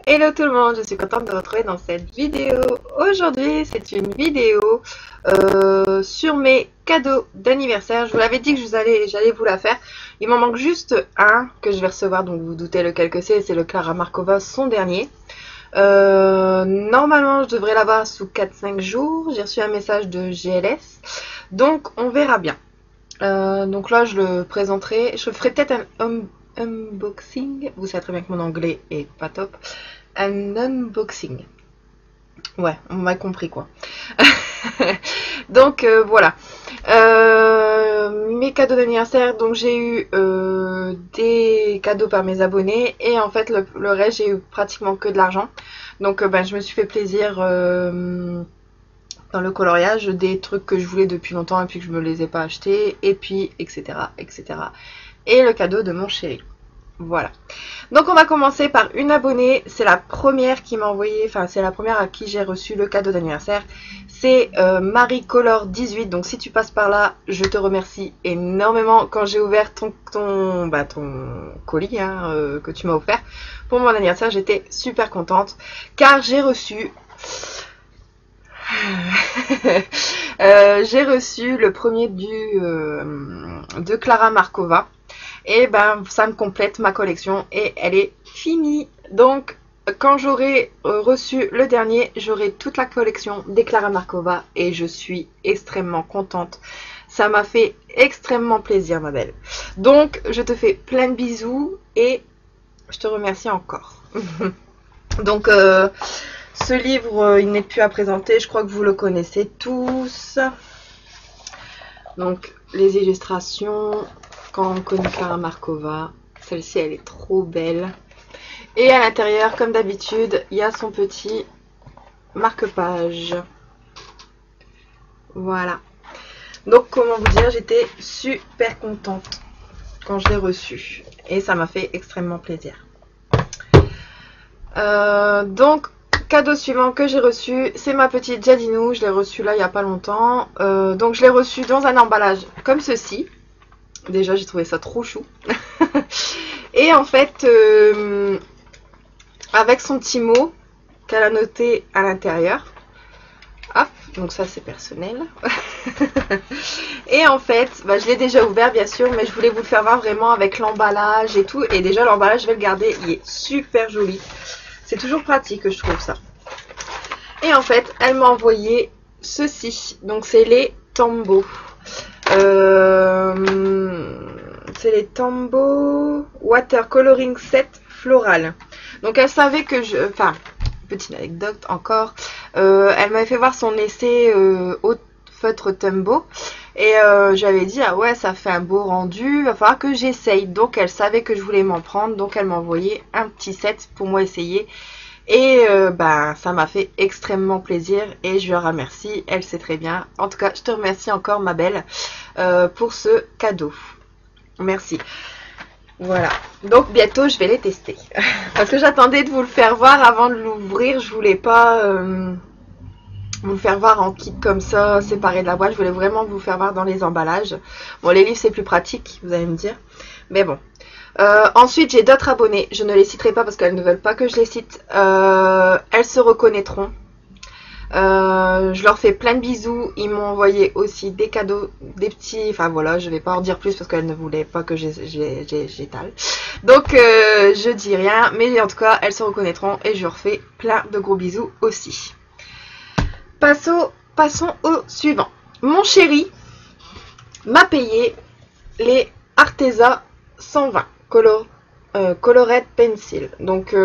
Hello tout le monde, je suis contente de vous retrouver dans cette vidéo. Aujourd'hui, c'est une vidéo sur mes cadeaux d'anniversaire. Je vous l'avais dit que j'allais vous la faire. Il m'en manque juste un que je vais recevoir, donc vous vous doutez lequel que c'est le Klara Markova, son dernier. Normalement, je devrais l'avoir sous 4-5 jours. J'ai reçu un message de GLS, donc on verra bien. Donc là, je le présenterai. Je ferai peut-être un unboxing. Vous savez très bien que mon anglais est pas top. Un unboxing. Ouais, on m'a compris quoi. Donc voilà. Mes cadeaux d'anniversaire. Donc j'ai eu des cadeaux par mes abonnés. Et en fait, le reste, j'ai eu pratiquement que de l'argent. Donc je me suis fait plaisir dans le coloriage, des trucs que je voulais depuis longtemps et puis que je me les ai pas achetés, et puis etc. etc. Et le cadeau de mon chéri. Voilà. Donc on va commencer par une abonnée. C'est la première qui m'a envoyé, enfin c'est la première à qui j'ai reçu le cadeau d'anniversaire. C'est Marie-Color18. Donc si tu passes par là, je te remercie énormément. Quand j'ai ouvert ton colis que tu m'as offert pour mon anniversaire, j'étais super contente car j'ai reçu j'ai reçu le premier de Klara Markova. Et ça me complète ma collection et elle est finie. Donc quand j'aurai reçu le dernier, j'aurai toute la collection des Klara Markova et je suis extrêmement contente. Ça m'a fait extrêmement plaisir, ma belle. Donc je te fais plein de bisous et je te remercie encore. Donc ce livre, il n'est plus à présenter, je crois que vous le connaissez tous. Donc les illustrations, quand on connaît Klara Markova, celle-ci elle est trop belle. Et à l'intérieur, comme d'habitude, il y a son petit marque-page. Voilà. Donc comment vous dire, j'étais super contente quand je l'ai reçu. Et ça m'a fait extrêmement plaisir. Donc cadeau suivant que j'ai reçu, c'est ma petite Jadinou. Je l'ai reçu là il n'y a pas longtemps. Donc je l'ai reçu dans un emballage comme ceci. Déjà j'ai trouvé ça trop chou. Et en fait avec son petit mot qu'elle a noté à l'intérieur. Hop, donc ça c'est personnel. Et en fait je l'ai déjà ouvert bien sûr, mais je voulais vous le faire voir vraiment avec l'emballage et tout. Et déjà l'emballage je vais le garder, il est super joli. C'est toujours pratique, je trouve ça. Et en fait, elle m'a envoyé ceci. Donc, c'est les Tombow. C'est les Tombow Watercoloring Set Floral. Donc, elle savait que je... Enfin, petite anecdote encore. Elle m'avait fait voir son essai au feutre Tombow. Et j'avais dit, ah ouais, ça fait un beau rendu, il va falloir que j'essaye. Donc elle savait que je voulais m'en prendre, donc elle m'a envoyé un petit set pour moi essayer. Et ça m'a fait extrêmement plaisir et je lui remercie, elle sait très bien. En tout cas, je te remercie encore ma belle pour ce cadeau. Merci. Voilà, donc bientôt je vais les tester. Parce que j'attendais de vous le faire voir avant de l'ouvrir, je voulais pas... vous le faire voir en kit comme ça, séparé de la boîte. Je voulais vraiment vous faire voir dans les emballages. Bon, les livres, c'est plus pratique, vous allez me dire. Mais bon. Ensuite, j'ai d'autres abonnés. Je ne les citerai pas parce qu'elles ne veulent pas que je les cite. Elles se reconnaîtront. Je leur fais plein de bisous. Ils m'ont envoyé aussi des cadeaux, des petits... Enfin, voilà, je ne vais pas en dire plus parce qu'elles ne voulaient pas que j'étale. Donc, je dis rien. Mais en tout cas, elles se reconnaîtront et je leur fais plein de gros bisous aussi. Passons au suivant. Mon chéri m'a payé les Arteza 120 Colored Pencil. Donc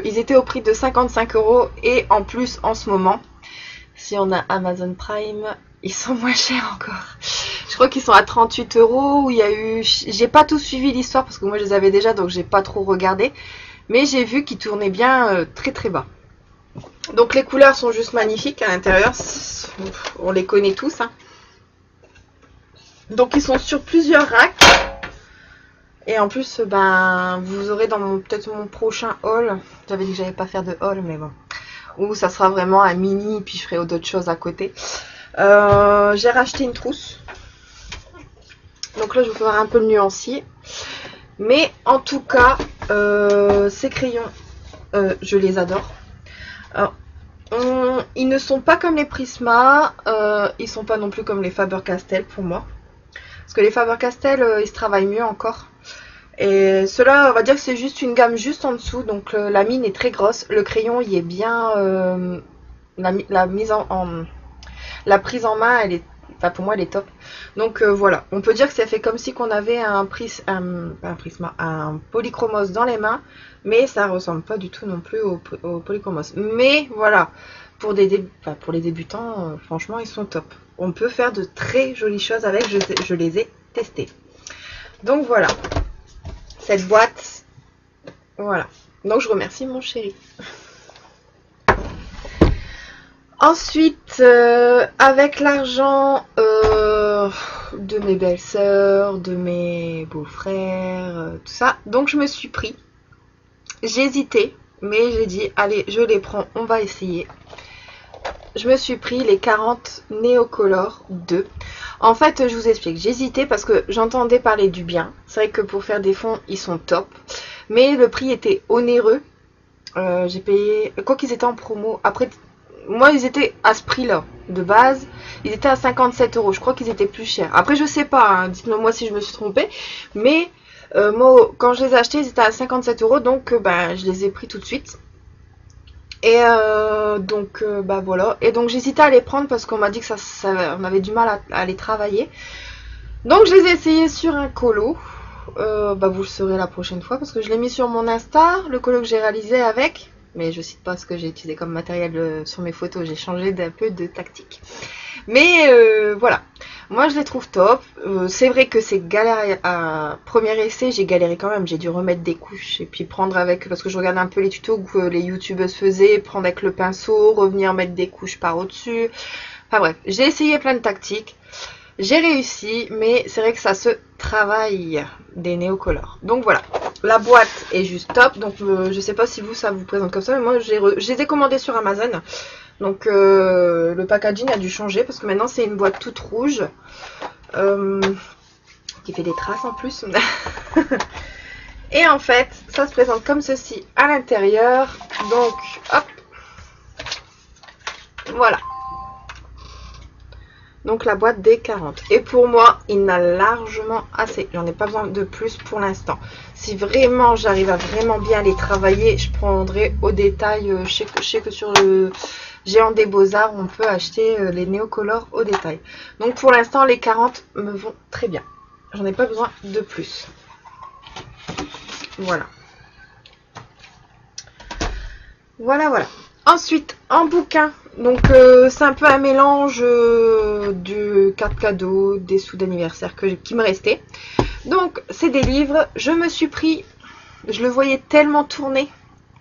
ils étaient au prix de 55 € et en plus en ce moment, si on a Amazon Prime, ils sont moins chers encore. Je crois qu'ils sont à 38 €. Où il y a eu, j'ai pas tout suivi l'histoire parce que moi je les avais déjà, donc j'ai pas trop regardé. Mais j'ai vu qu'ils tournaient bien très très bas. Donc les couleurs sont juste magnifiques à l'intérieur, on les connaît tous. Hein. Donc ils sont sur plusieurs racks. Et en plus, vous aurez dans peut-être mon prochain haul, j'avais dit que j'allais pas faire de haul, mais bon, où ça sera vraiment un mini, puis je ferai d'autres choses à côté. J'ai racheté une trousse. Donc là, je vais vous faire un peu le nuancier. Mais en tout cas, ces crayons je les adore. Alors, ils ne sont pas comme les Prisma, ils sont pas non plus comme les Faber-Castell pour moi. Parce que les Faber-Castell, ils se travaillent mieux encore. Et ceux-là, on va dire que c'est juste une gamme juste en dessous. Donc la mine est très grosse. Le crayon, il est bien... la prise en main, elle est... Enfin, pour moi, elle est top. Donc voilà, on peut dire que ça fait comme si qu'on avait un polychromos dans les mains, mais ça ressemble pas du tout non plus au polychromos. Mais voilà, pour les débutants, franchement, ils sont top. On peut faire de très jolies choses avec, je les ai testés. Donc voilà, cette boîte, voilà. Donc je remercie mon chéri. Ensuite, avec l'argent de mes belles-sœurs, de mes beaux-frères, tout ça, donc je me suis pris. J'ai hésité, mais j'ai dit, allez, je les prends, on va essayer. Je me suis pris les 40 Neocolor 2. En fait, je vous explique, j'ai hésité parce que j'entendais parler du bien. C'est vrai que pour faire des fonds, ils sont top. Mais le prix était onéreux. J'ai payé, quoi qu'ils étaient en promo, après... Moi, ils étaient à ce prix-là, de base. Ils étaient à 57 €. Je crois qu'ils étaient plus chers. Après, je sais pas. Hein, dites-moi moi si je me suis trompée. Mais moi, quand je les ai achetés, ils étaient à 57 €. Donc, ben, je les ai pris tout de suite. Et donc, bah voilà. Et donc, j'hésitais à les prendre parce qu'on m'a dit que on avait du mal à les travailler. Donc, je les ai essayés sur un colo. Bah, vous le saurez la prochaine fois parce que je l'ai mis sur mon Insta, le colo que j'ai réalisé avec. Mais je cite pas ce que j'ai utilisé comme matériel sur mes photos. J'ai changé d'un peu de tactique. Mais voilà. Moi, je les trouve top. C'est vrai que c'est galère. À premier essai, j'ai galéré quand même. J'ai dû remettre des couches et puis prendre avec... Parce que je regardais un peu les tutos que les youtubeuses faisaient. Prendre avec le pinceau, revenir mettre des couches par au-dessus. Enfin bref, j'ai essayé plein de tactiques. J'ai réussi, mais c'est vrai que ça se travaille des Neocolor. Donc voilà, la boîte est juste top. Donc je sais pas si vous, ça vous présente comme ça, mais moi je les ai commandés sur Amazon. Donc le packaging a dû changer parce que maintenant c'est une boîte toute rouge qui fait des traces en plus. Et en fait, ça se présente comme ceci à l'intérieur. Donc hop, voilà. Donc la boîte des 40. Et pour moi, il n'a largement assez. J'en ai pas besoin de plus pour l'instant. Si vraiment j'arrive à vraiment bien les travailler, je prendrai au détail. Je sais que sur le Géant des Beaux-Arts, on peut acheter les Neocolor au détail. Donc pour l'instant, les 40 me vont très bien. J'en ai pas besoin de plus. Voilà. Voilà, voilà. Ensuite, en bouquin, donc c'est un peu un mélange de cartes cadeaux, des sous d'anniversaire qui me restaient. Donc, c'est des livres. Je me suis pris, je le voyais tellement tourner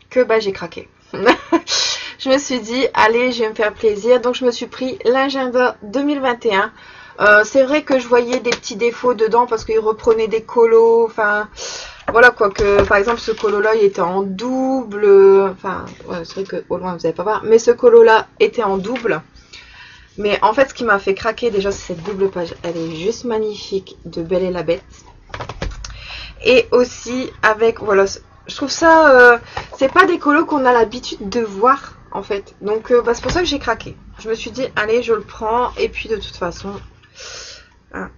que bah, j'ai craqué. Je me suis dit, allez, je vais me faire plaisir. Donc, je me suis pris l'agenda 2021. C'est vrai que je voyais des petits défauts dedans parce qu'il reprenait des colos, enfin... Voilà quoi, que par exemple ce colo là il était en double, enfin ouais, c'est vrai que au loin vous n'allez pas voir, mais ce colo là était en double. Mais en fait ce qui m'a fait craquer déjà c'est cette double page, elle est juste magnifique, de Belle et la Bête. Et aussi avec, voilà, je trouve ça, c'est pas des colos qu'on a l'habitude de voir en fait. Donc bah, c'est pour ça que j'ai craqué. Je me suis dit allez je le prends et puis de toute façon... Hein,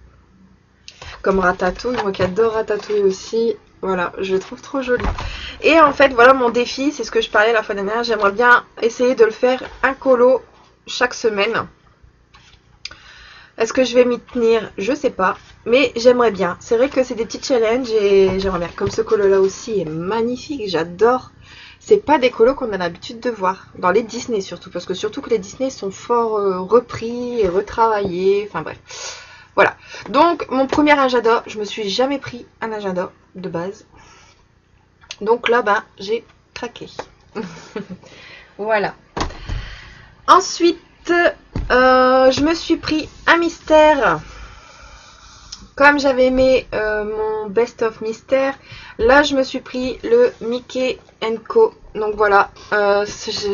comme Ratatouille, moi qui adore Ratatouille aussi. Voilà, je le trouve trop joli. Et en fait, voilà mon défi, c'est ce que je parlais la fois dernière. J'aimerais bien essayer de le faire un colo chaque semaine. Est-ce que je vais m'y tenir? Je sais pas. Mais j'aimerais bien. C'est vrai que c'est des petits challenges et j'aimerais bien. Comme ce colo là aussi est magnifique, j'adore. C'est pas des colos qu'on a l'habitude de voir. Dans les Disney surtout. Parce que surtout que les Disney sont fort repris et retravaillés. Enfin bref. Voilà, donc mon premier agenda, je me suis jamais pris un agenda de base. Donc là, ben, j'ai craqué. Voilà. Ensuite, je me suis pris un mystère. Comme j'avais aimé mon Best of Mystère, là je me suis pris le Mickey Co. Donc voilà,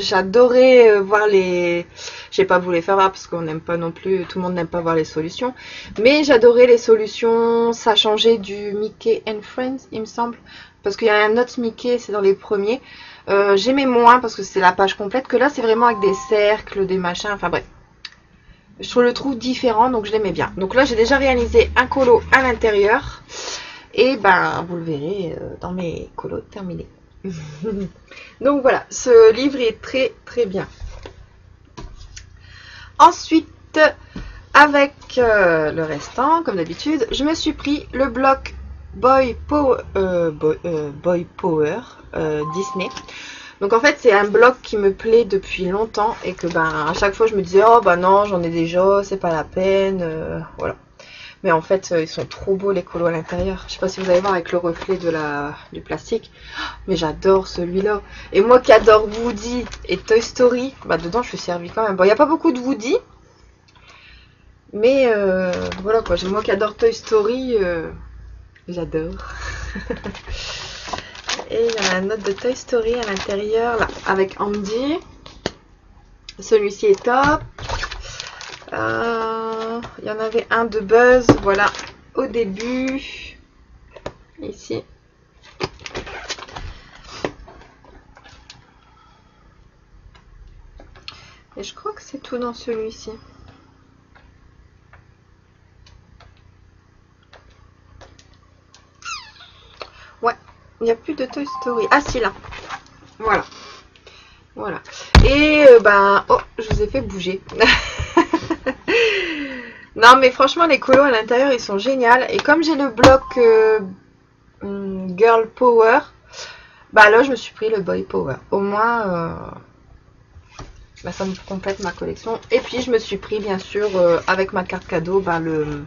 j'adorais voir les... Je vais pas vous les faire voir parce qu'on n'aime pas non plus, tout le monde n'aime pas voir les solutions. Mais j'adorais les solutions, ça changeait du Mickey and Friends, il me semble. Parce qu'il y a un autre Mickey, c'est dans les premiers. J'aimais moins parce que c'est la page complète que là c'est vraiment avec des cercles, des machins, enfin bref. Je le trouve différent, donc je l'aimais bien. Donc là j'ai déjà réalisé un colo à l'intérieur. Et ben vous le verrez dans mes colos terminés. Donc voilà, ce livre est très très bien. Ensuite, avec le restant, comme d'habitude, je me suis pris le bloc Boy Power, Disney. Donc en fait c'est un bloc qui me plaît depuis longtemps et que ben à chaque fois je me disais oh bah non j'en ai déjà, c'est pas la peine, voilà. Mais en fait ils sont trop beaux les colos à l'intérieur. Je sais pas si vous allez voir avec le reflet du plastique, mais j'adore celui-là. Et moi qui adore Woody et Toy Story, bah dedans je suis servie quand même. Bon il n'y a pas beaucoup de Woody, mais voilà quoi. Moi qui adore Toy Story, j'adore. Et il y en a un autre de Toy Story à l'intérieur, là, avec Andy. Celui-ci est top. Il y en avait un de Buzz, voilà, au début. Ici. Et je crois que c'est tout dans celui-ci. Ouais, il n'y a plus de Toy Story. Ah si, là. Voilà. Voilà. Et ben, oh, je vous ai fait bouger. Non, mais franchement, les colos à l'intérieur, ils sont géniaux. Et comme j'ai le bloc Girl Power, bah là, je me suis pris le Boy Power. Au moins, bah, ça me complète ma collection. Et puis, je me suis pris, bien sûr, avec ma carte cadeau, bah, le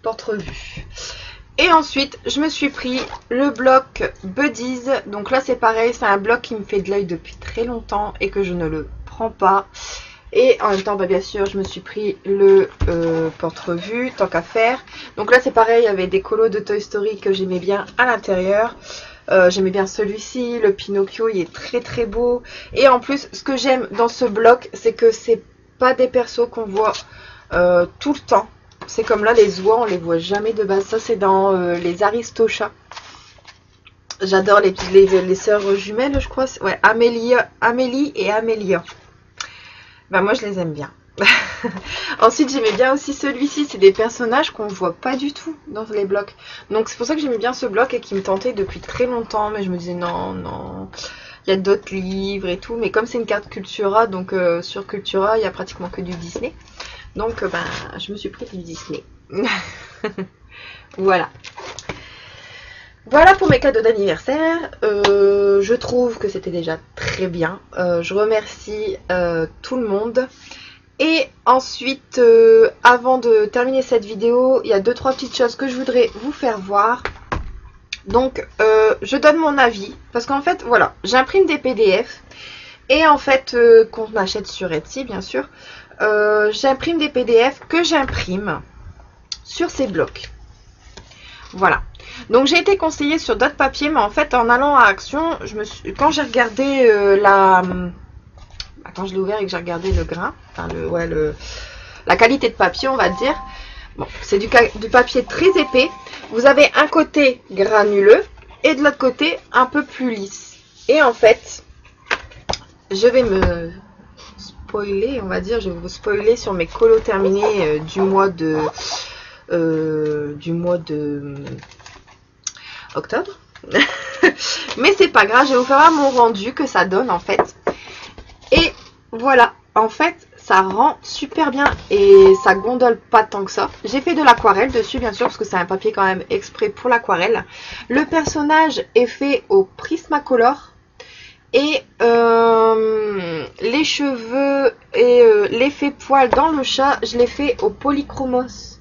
porte-revue. Et ensuite, je me suis pris le bloc Buddies. Donc là, c'est pareil, c'est un bloc qui me fait de l'œil depuis très longtemps et que je ne le prends pas. Et en même temps, bah, bien sûr, je me suis pris le porte-revue, tant qu'à faire. Donc là, c'est pareil, il y avait des colos de Toy Story que j'aimais bien à l'intérieur. J'aimais bien celui-ci, le Pinocchio, il est très très beau. Et en plus, ce que j'aime dans ce bloc, c'est que c'est pas des persos qu'on voit tout le temps. C'est comme là, les oies, on les voit jamais de base. Ça, c'est dans les Aristochats. J'adore les sœurs jumelles, je crois. Ouais, Amélie et Amélia. Ben, moi, je les aime bien. Ensuite, j'aimais bien aussi celui-ci. C'est des personnages qu'on voit pas du tout dans les blocs. Donc, c'est pour ça que j'aimais bien ce bloc et qui me tentait depuis très longtemps. Mais je me disais, non, non. Il y a d'autres livres et tout. Mais comme c'est une carte Cultura, donc sur Cultura, il y a pratiquement que du Disney. Donc, ben, je me suis pris du Disney. Voilà. Voilà pour mes cadeaux d'anniversaire. Je trouve que c'était déjà très bien. Je remercie tout le monde. Et ensuite, avant de terminer cette vidéo, il y a 2-3 petites choses que je voudrais vous faire voir. Donc, je donne mon avis. Parce qu'en fait, voilà, j'imprime des PDF. Et en fait, qu'on achète sur Etsy, bien sûr. J'imprime des PDF que j'imprime sur ces blocs. Voilà. Donc j'ai été conseillée sur d'autres papiers, mais en fait en allant à Action, quand j'ai regardé quand je l'ai ouvert et que j'ai regardé le grain, enfin la qualité de papier, on va dire. Bon, c'est du papier très épais. Vous avez un côté granuleux et de l'autre côté un peu plus lisse. Et en fait, je vais me spoiler, on va dire, je vais vous spoiler sur mes colos terminés du mois de octobre. Mais c'est pas grave, je vais vous faire mon rendu que ça donne en fait. Et voilà, en fait ça rend super bien et ça gondole pas tant que ça. J'ai fait de l'aquarelle dessus bien sûr parce que c'est un papier quand même exprès pour l'aquarelle. Le personnage est fait au Prismacolor. Et les cheveux et l'effet poil dans le chat, je l'ai fait au Polychromos.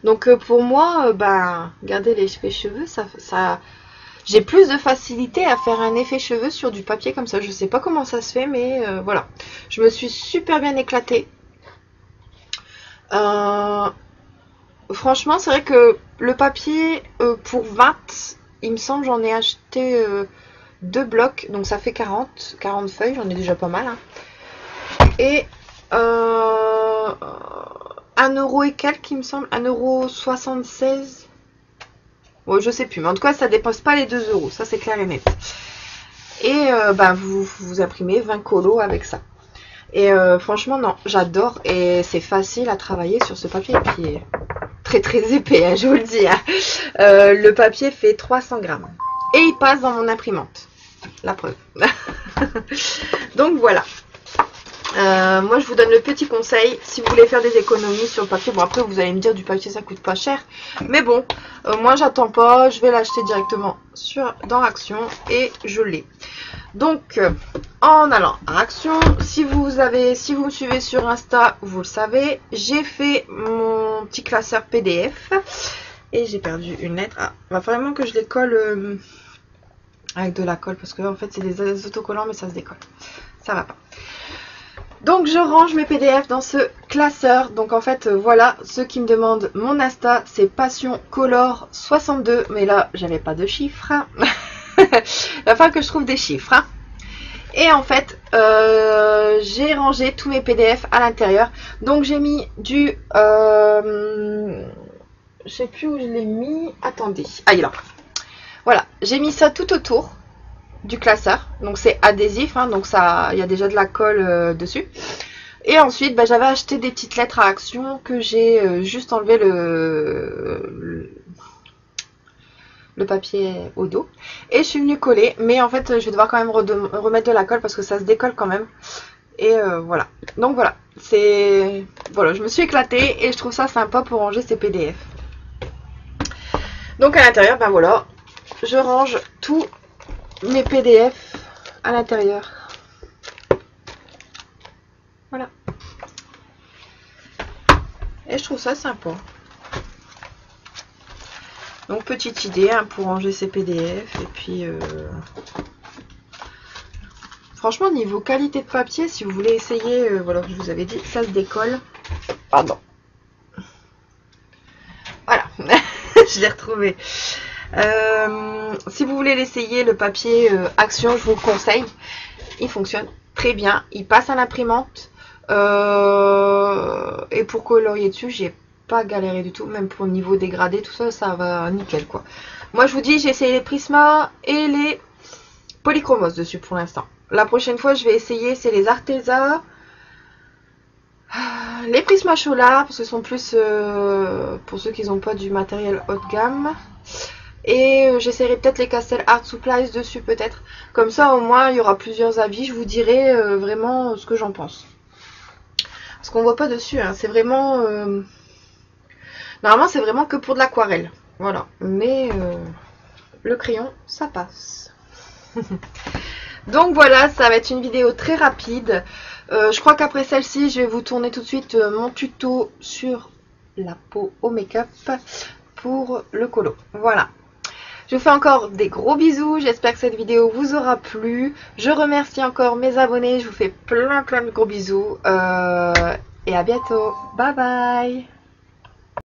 Donc pour moi, ben, regardez l'effet cheveux, ça j'ai plus de facilité à faire un effet cheveux sur du papier comme ça. Je sais pas comment ça se fait, mais voilà. Je me suis super bien éclatée. Franchement, c'est vrai que le papier pour 20, il me semble j'en ai acheté 2 blocs, donc ça fait 40 feuilles, j'en ai déjà pas mal. Hein. Et 1 € et quelques, il me semble, 1,76 €. Bon, je sais plus, mais en tout cas, ça dépasse pas les 2 €. Ça, c'est clair et net. Et bah, vous imprimez 20 colos avec ça. Et franchement, non, j'adore. Et c'est facile à travailler sur ce papier. Et puis, très très épais, hein, je vous le dis. Hein. Le papier fait 300 grammes. Et il passe dans mon imprimante. La preuve. Donc voilà. Moi je vous donne le petit conseil, si vous voulez faire des économies sur le papier, bon après vous allez me dire du papier ça coûte pas cher, mais bon, moi j'attends pas, je vais l'acheter directement dans Action et je l'ai. Donc en allant à Action, si vous me suivez sur Insta, vous le savez, j'ai fait mon petit classeur PDF et j'ai perdu une lettre. Ah, il va vraiment que je les colle avec de la colle parce que en fait c'est des autocollants mais ça se décolle, ça va pas. Donc je range mes PDF dans ce classeur. Donc en fait voilà, ceux qui me demandent mon Insta, c'est Passion Color 62. Mais là j'avais pas de chiffres. Il va falloir que je trouve des chiffres. Hein. Et en fait j'ai rangé tous mes PDF à l'intérieur. Donc j'ai mis du... je sais plus où je l'ai mis. Attendez. Ah il est là. Voilà, j'ai mis ça tout autour du classeur, donc c'est adhésif, hein, donc ça, il y a déjà de la colle dessus. Et ensuite, bah, j'avais acheté des petites lettres à Action que j'ai juste enlevé le papier au dos. Et je suis venue coller, mais en fait, je vais devoir quand même remettre de la colle parce que ça se décolle quand même. Et voilà. Donc voilà, voilà, je me suis éclatée et je trouve ça sympa pour ranger ces PDF. Donc à l'intérieur, ben voilà, je range tout mes PDF à l'intérieur. Voilà. Et je trouve ça sympa. Donc petite idée hein, pour ranger ces PDF. Et puis franchement niveau qualité de papier, si vous voulez essayer, voilà, je vous avais dit, ça se décolle. Pardon. Voilà. Je l'ai retrouvé. Si vous voulez l'essayer, le papier Action, je vous le conseille. Il fonctionne très bien. Il passe à l'imprimante. Et pour colorier dessus, j'ai pas galéré du tout. Même pour le niveau dégradé, tout ça, ça va nickel quoi. Moi, je vous dis, j'ai essayé les Prisma et les Polychromos dessus pour l'instant. La prochaine fois, je vais essayer, c'est les Arteza. Les Prisma Chola, parce que ce sont plus pour ceux qui n'ont pas du matériel haut de gamme. Et j'essaierai peut-être les Castel Art Supplies dessus peut-être. Comme ça au moins il y aura plusieurs avis. Je vous dirai vraiment ce que j'en pense. Parce qu'on voit pas dessus. Hein. C'est vraiment... Normalement c'est vraiment que pour de l'aquarelle. Voilà. Mais le crayon ça passe. Donc voilà, ça va être une vidéo très rapide. Je crois qu'après celle-ci je vais vous tourner tout de suite mon tuto sur la peau au make-up pour le colo. Voilà. Je vous fais encore des gros bisous, j'espère que cette vidéo vous aura plu. Je remercie encore mes abonnés, je vous fais plein de gros bisous. Et à bientôt, bye bye.